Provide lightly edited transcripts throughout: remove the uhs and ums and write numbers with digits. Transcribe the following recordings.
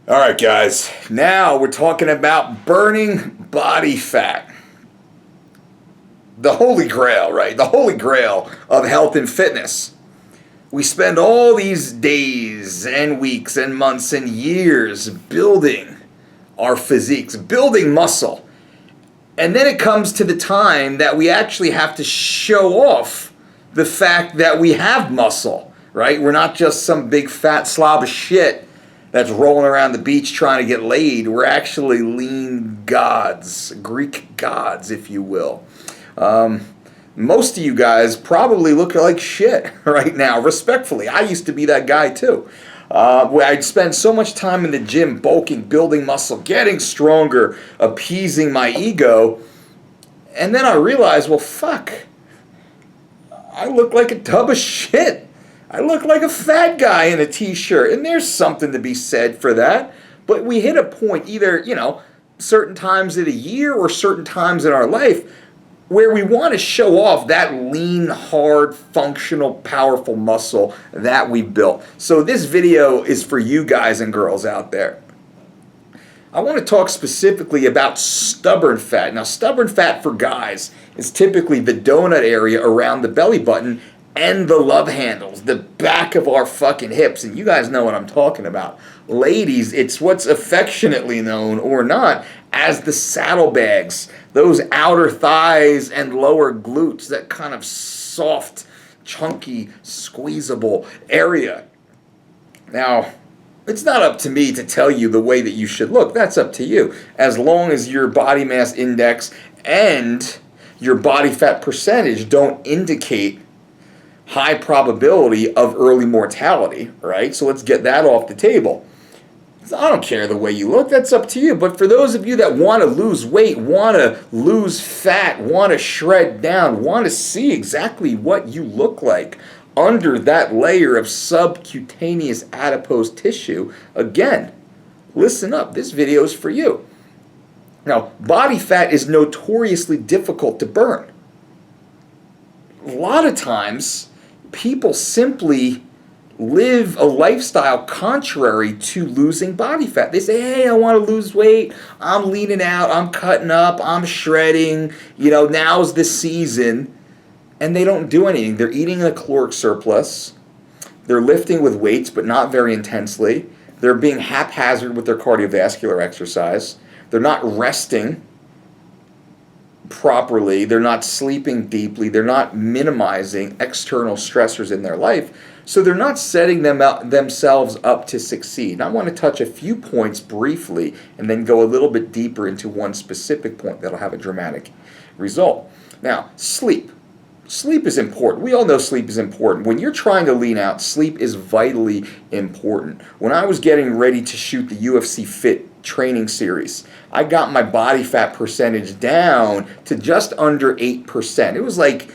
All right, guys. Now we're talking about burning body fat. The holy grail, right? The holy grail of health and fitness. We spend all these days and weeks and months and years building our physiques, building muscle. And then it comes to the time that we actually have to show off the fact that we have muscle, right? We're not just some big fat slob of shit that's rolling around the beach trying to get laid. We're actually lean gods, Greek gods, if you will. Most of you guys probably look like shit right now, respectfully. I used to be that guy too. Where I'd spend so much time in the gym, bulking, building muscle, getting stronger, appeasing my ego. And then I realized, well, fuck. I look like a tub of shit. I look like a fat guy in a t-shirt. And there's something to be said for that. But we hit a point, either, certain times of the year or certain times in our life, where we want to show off that lean, hard, functional, powerful muscle that we built. So this video is for you guys and girls out there. I want to talk specifically about stubborn fat. Now, stubborn fat for guys is typically the donut area around the belly button and the love handles, the back of our fucking hips. And you guys know what I'm talking about. Ladies, it's what's affectionately known or not as the saddlebags. Those outer thighs and lower glutes, that kind of soft, chunky, squeezable area. Now, it's not up to me to tell you the way that you should look. That's up to you. As long as your body mass index and your body fat percentage don't indicate high probability of early mortality, right? So let's get that off the table. I don't care the way you look, that's up to you. But for those of you that want to lose weight, want to lose fat, want to shred down, want to see exactly what you look like under that layer of subcutaneous adipose tissue, again, listen up, this video is for you. Now, body fat is notoriously difficult to burn. A lot of times, people simply live a lifestyle contrary to losing body fat. They say, hey, I want to lose weight. I'm leaning out. I'm cutting up. I'm shredding. Now's the season. And they don't do anything. They're eating a caloric surplus. They're lifting with weights, but not very intensely. They're being haphazard with their cardiovascular exercise. They're not resting properly. They're not sleeping deeply. They're not minimizing external stressors in their life. So they're not setting themselves up to succeed. And I want to touch a few points briefly and then go a little bit deeper into one specific point that'll have a dramatic result. Now, sleep. Sleep is important. We all know sleep is important. When you're trying to lean out, sleep is vitally important. When I was getting ready to shoot the UFC Fit training series, I got my body fat percentage down to just under 8%. It was like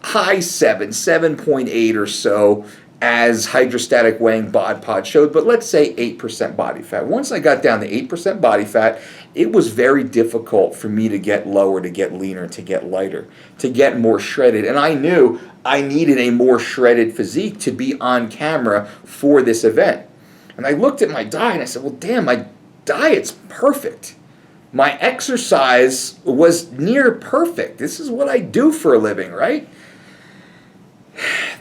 high 7.8 or so, as hydrostatic weighing bod pod showed, but let's say 8% body fat. Once I got down to 8% body fat, it was very difficult for me to get lower, to get leaner, to get lighter, to get more shredded. And I knew I needed a more shredded physique to be on camera for this event. And I looked at my diet and I said, well, damn, my diet's perfect. My exercise was near perfect. This is what I do for a living, right?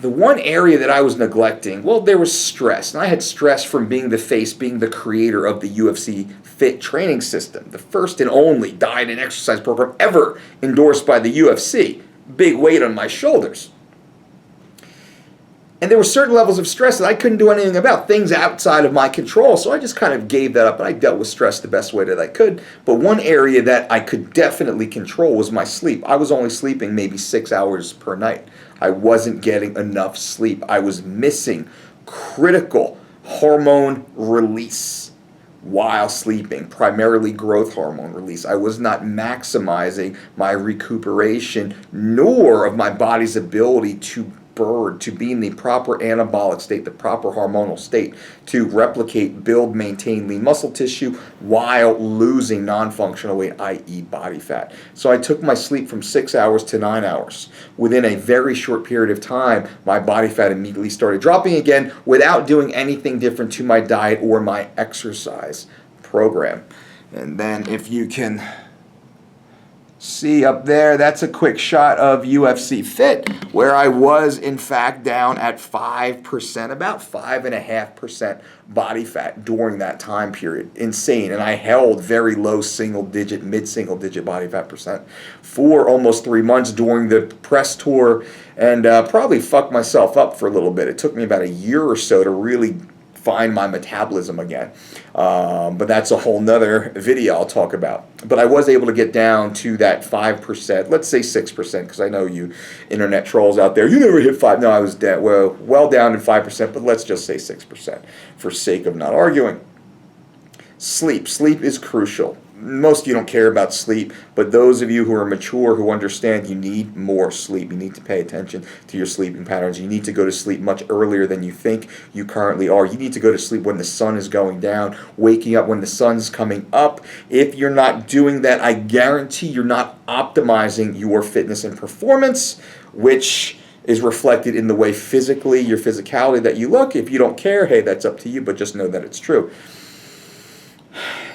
The one area that I was neglecting, well, there was stress. And I had stress from being the face, being the creator of the UFC Fit training system, the first and only diet and exercise program ever endorsed by the UFC. Big weight on my shoulders. And there were certain levels of stress that I couldn't do anything about, things outside of my control. So I just kind of gave that up, and I dealt with stress the best way that I could. But one area that I could definitely control was my sleep. I was only sleeping maybe 6 hours per night. I wasn't getting enough sleep. I was missing critical hormone release while sleeping, primarily growth hormone release. I was not maximizing my recuperation nor of my body's ability to bird to be in the proper anabolic state, the proper hormonal state, to replicate, build, maintain lean muscle tissue while losing non-functional weight, i.e. body fat. So I took my sleep from 6 hours to 9 hours. Within a very short period of time, my body fat immediately started dropping again without doing anything different to my diet or my exercise program. And then if you can see up there, that's a quick shot of UFC Fit, where I was in fact down at 5%, about 5.5% body fat during that time period. Insane. And I held very low single digit, mid-single digit body fat percent for almost 3 months during the press tour, and probably fucked myself up for a little bit. It took me about a year or so to really find my metabolism again. But that's a whole nother video I'll talk about. But I was able to get down to that 5%, let's say 6%, because I know you internet trolls out there, you never hit 5. No, I was well down to 5%, but let's just say 6% for sake of not arguing. Sleep. Sleep is crucial. Most of you don't care about sleep, but those of you who are mature, who understand you need more sleep, you need to pay attention to your sleeping patterns. You need to go to sleep much earlier than you think you currently are. You need to go to sleep when the sun is going down, waking up when the sun's coming up. If you're not doing that, I guarantee you're not optimizing your fitness and performance, which is reflected in the way physically, your physicality that you look. If you don't care, hey, that's up to you, but just know that it's true.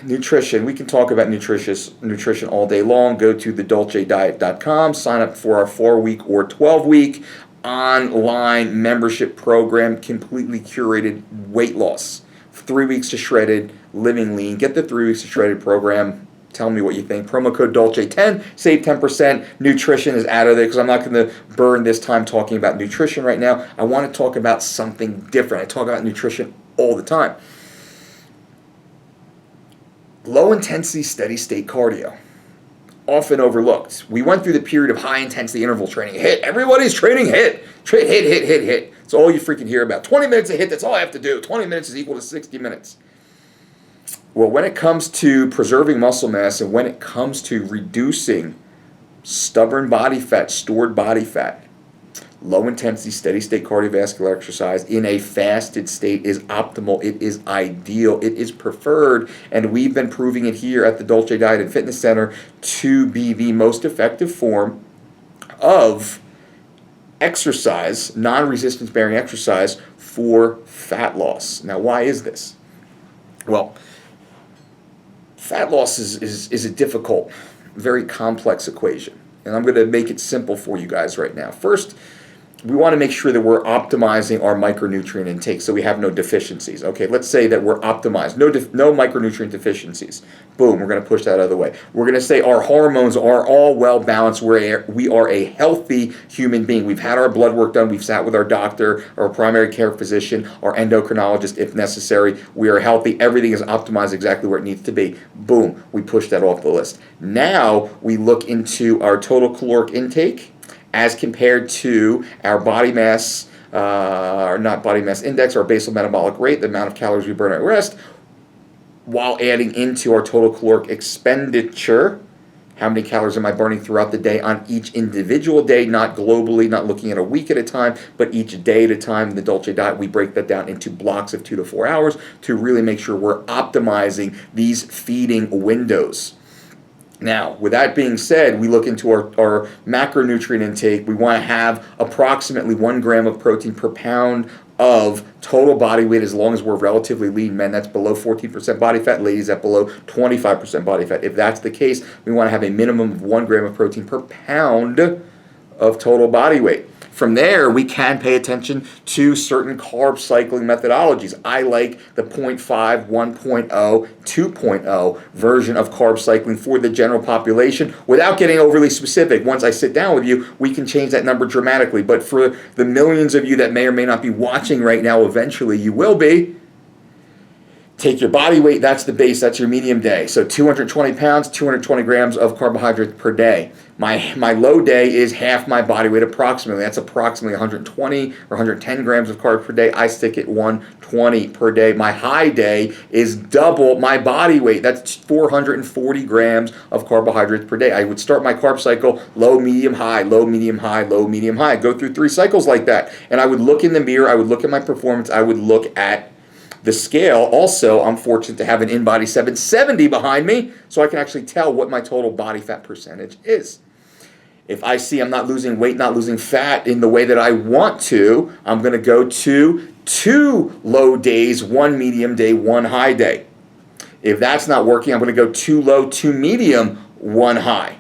Nutrition. We can talk about nutrition all day long. Go to thedolcediet.com, sign up for our 4-week or 12-week online membership program, completely curated weight loss. 3 weeks to shredded, living lean. Get the 3 weeks to shredded program. Tell me what you think. Promo code DOLCE10, save 10%. Nutrition is out of there because I'm not going to burn this time talking about nutrition right now. I want to talk about something different. I talk about nutrition all the time. Low intensity, steady state cardio, often overlooked. We went through the period of high intensity interval training. HIIT. Everybody's training HIIT. HIIT. It's all you freaking hear about. 20 minutes of HIIT, that's all I have to do. 20 minutes is equal to 60 minutes. Well, when it comes to preserving muscle mass and when it comes to reducing stubborn body fat, stored body fat, low intensity, steady state cardiovascular exercise in a fasted state is optimal. It is ideal. It is preferred. And we've been proving it here at the Dolce Diet and Fitness Center to be the most effective form of exercise, non-resistance bearing exercise for fat loss. Now, why is this? Well, fat loss is a difficult, very complex equation. And I'm going to make it simple for you guys right now. First, we want to make sure that we're optimizing our micronutrient intake so we have no deficiencies. Okay, let's say that we're optimized, no micronutrient deficiencies. Boom, we're going to push that out of the way. We're going to say our hormones are all well balanced. We are a healthy human being. We've had our blood work done. We've sat with our doctor, our primary care physician, our endocrinologist if necessary. We are healthy. Everything is optimized exactly where it needs to be. Boom, we push that off the list. Now we look into our total caloric intake as compared to our body mass, or not body mass index, our basal metabolic rate, the amount of calories we burn at rest, while adding into our total caloric expenditure. How many calories am I burning throughout the day on each individual day, not globally, not looking at a week at a time, but each day at a time. In the Dolce Diet, we break that down into blocks of 2 to 4 hours to really make sure we're optimizing these feeding windows. Now, with that being said, we look into our macronutrient intake. We want to have approximately 1 gram of protein per pound of total body weight as long as we're relatively lean. Men, that's below 14% body fat. Ladies, that's below 25% body fat. If that's the case, we want to have a minimum of 1 gram of protein per pound of total body weight. From there, we can pay attention to certain carb cycling methodologies. I like the 0.5, 1.0, 2.0 version of carb cycling for the general population without getting overly specific. Once I sit down with you, we can change that number dramatically. But for the millions of you that may or may not be watching right now, eventually you will be. Take your body weight, that's the base, that's your medium day. So 220 pounds, 220 grams of carbohydrates per day. My low day is half my body weight approximately. That's approximately 120 or 110 grams of carbs per day. I stick at 120 per day. My high day is double my body weight. That's 440 grams of carbohydrates per day. I would start my carb cycle low, medium, high, low, medium, high, low, medium, high. I'd go through 3 cycles like that. And I would look in the mirror. I would look at my performance. I would look at the scale. Also, I'm fortunate to have an InBody 770 behind me, so I can actually tell what my total body fat percentage is. If I see I'm not losing weight, not losing fat in the way that I want to, I'm going to go to 2 low days, 1 medium day, 1 high day. If that's not working, I'm going to go 2 low, 2 medium, 1 high.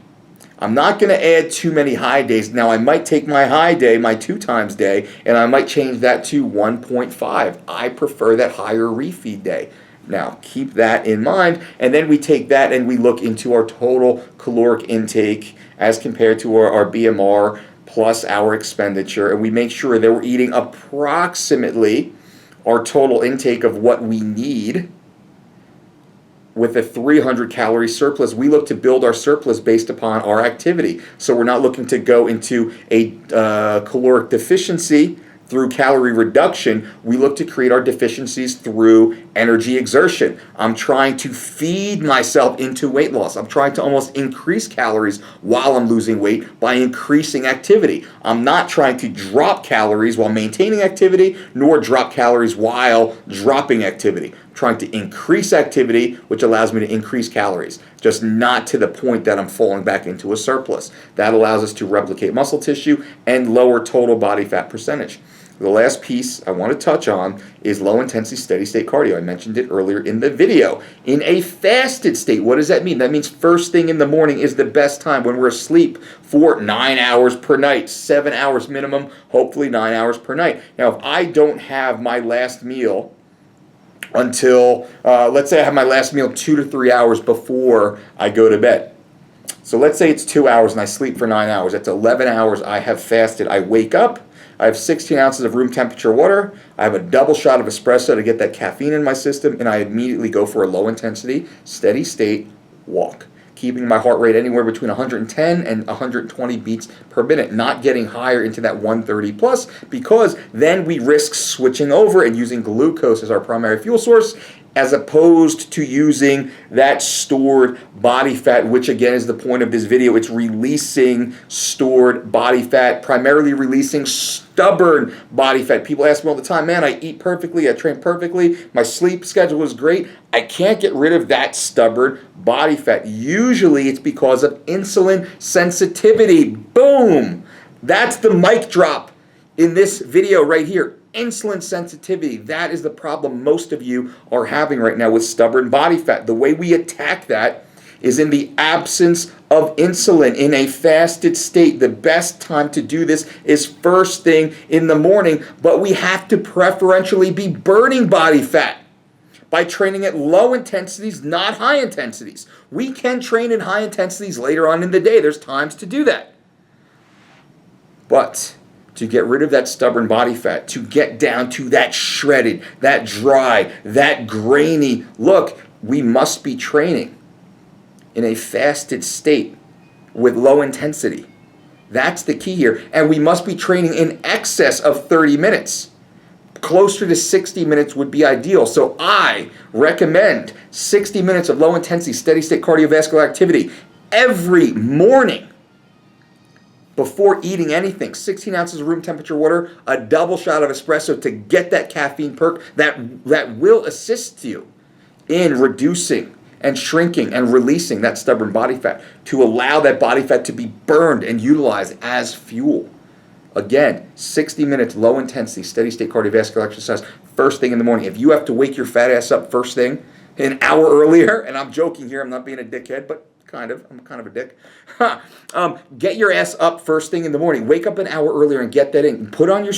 I'm not going to add too many high days. Now, I might take my high day, my 2 times day, and I might change that to 1.5. I prefer that higher refeed day. Now, keep that in mind, and then we take that and we look into our total caloric intake as compared to our BMR plus our expenditure, and we make sure that we're eating approximately our total intake of what we need. With a 300 calorie surplus, we look to build our surplus based upon our activity. So we're not looking to go into a caloric deficiency through calorie reduction. We look to create our deficiencies through energy exertion. I'm trying to feed myself into weight loss. I'm trying to almost increase calories while I'm losing weight by increasing activity. I'm not trying to drop calories while maintaining activity, nor drop calories while dropping activity. I'm trying to increase activity, which allows me to increase calories, just not to the point that I'm falling back into a surplus. That allows us to replicate muscle tissue and lower total body fat percentage. The last piece I want to touch on is low intensity steady state cardio. I mentioned it earlier in the video. In a fasted state, what does that mean? That means first thing in the morning is the best time when we're asleep for 9 hours per night, 7 hours minimum, hopefully 9 hours per night. Now, if I don't have my last meal until, let's say I have my last meal 2 to 3 hours before I go to bed. So let's say it's 2 hours and I sleep for 9 hours. That's 11 hours I have fasted. I wake up. I have 16 ounces of room temperature water. I have a double shot of espresso to get that caffeine in my system, and I immediately go for a low intensity, steady state walk, keeping my heart rate anywhere between 110 and 120 beats per minute, not getting higher into that 130 plus, because then we risk switching over and using glucose as our primary fuel source, as opposed to using that stored body fat, which again is the point of this video. It's releasing stored body fat, primarily releasing stubborn body fat. People ask me all the time, man, I eat perfectly, I train perfectly, my sleep schedule is great. I can't get rid of that stubborn body fat. Usually it's because of insulin sensitivity. Boom! That's the mic drop in this video right here. Insulin sensitivity. That is the problem most of you are having right now with stubborn body fat. The way we attack that is in the absence of insulin in a fasted state. The best time to do this is first thing in the morning, but we have to preferentially be burning body fat by training at low intensities, not high intensities. We can train in high intensities later on in the day. There's times to do that. But to get rid of that stubborn body fat, to get down to that shredded, that dry, that grainy look, we must be training in a fasted state with low intensity. That's the key here. And we must be training in excess of 30 minutes. Closer to 60 minutes would be ideal. So I recommend 60 minutes of low intensity, steady state cardiovascular activity every morning. Before eating anything, 16 ounces of room temperature water, a double shot of espresso to get that caffeine perk that will assist you in reducing and shrinking and releasing that stubborn body fat, to allow that body fat to be burned and utilized as fuel. Again, 60 minutes, low intensity, steady state cardiovascular exercise, first thing in the morning. If you have to wake your fat ass up first thing, an hour earlier, and I'm joking here, I'm not being a dickhead, but I'm kind of a dick. Get your ass up first thing in the morning. Wake up an hour earlier and get that in. Put on your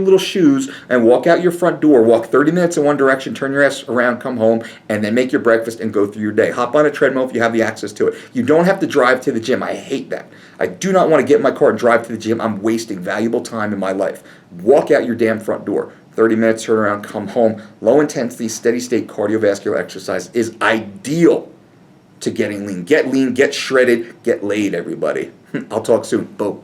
little shoes and walk out your front door. Walk 30 minutes in one direction, turn your ass around, come home, and then make your breakfast and go through your day. Hop on a treadmill if you have the access to it. You don't have to drive to the gym. I hate that. I do not want to get in my car and drive to the gym. I'm wasting valuable time in my life. Walk out your damn front door. 30 minutes, turn around, come home. Low intensity, steady state cardiovascular exercise is ideal to getting lean. Get lean, get shredded, get laid, everybody. I'll talk soon. Boom.